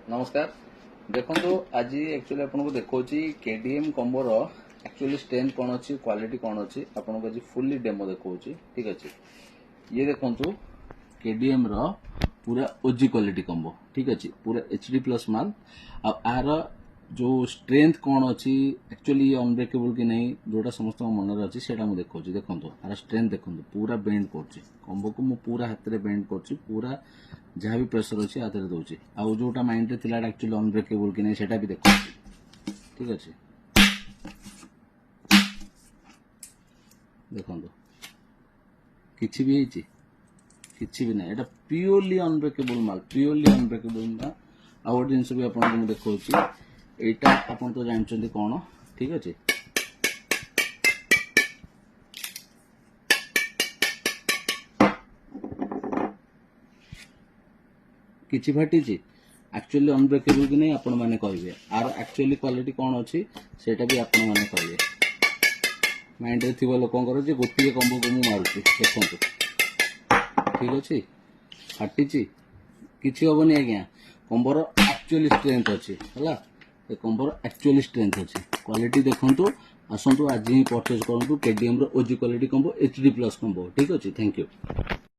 नमस्कार देखो आज एक्चुअली आपको देखा केडीएम कम्बोर एक्चुअली स्ट्रेंथ कौन अच्छी क्वालिटी कौन अच्छी आपको आज फुल्ली डेमो देखा ठीक अच्छे ये देखो केडीएम रो पूरा ओजी क्वालिटी कम्बो ठीक अच्छे पूरा एचडी प्लस माल आर जो स्ट्रेंथ कौन अच्छी एक्चुअली अनब्रेकेबल कि नहीं जोटा समस्त मन अच्छी से देखा देखो आर स्ट्रेंथ देखो पूरा बेंड कर कम्बो को मुझे पूरा हाथ में बेंड कर पूरा जहाँ भी प्रेसर अच्छी हाथ में दूसरी आउ जोटा माइंड थी एक्चुअली अनब्रेकेबल कि नहीं सेटा भी देखो ठीक अच्छे देखो किसी भी किसी भी ना एटा प्योरली अनब्रेकेबल माल प्योरली अनब्रेकेबल माल आ गोटे जिन भी आपको देखा एटा आपन तो जानते कौन ठीक अच्छे किछि फाटी एक्चुअली अनब्रेकेबल कि नहीं आपण मैंने कहे आर एक्चुअली क्वालिटी कौन अच्छी सेटा भी आपण मैंने कहे माइंड रे थिबा लोकंकर जे गोटे कम्बो को मु मारुची देखो ठीक अच्छे फाटी किछि हबनी आज्ञा कम्बोर एक्चुअली स्ट्रेंथ अच्छी है कम्बोर एक्चुअली स्ट्रेंथ अच्छी क्वालिटी देखो आसतु आज ही परचेज करूँ केडीएम रो ओजी quality combo HD plus combo ठीक अच्छे थैंक यू।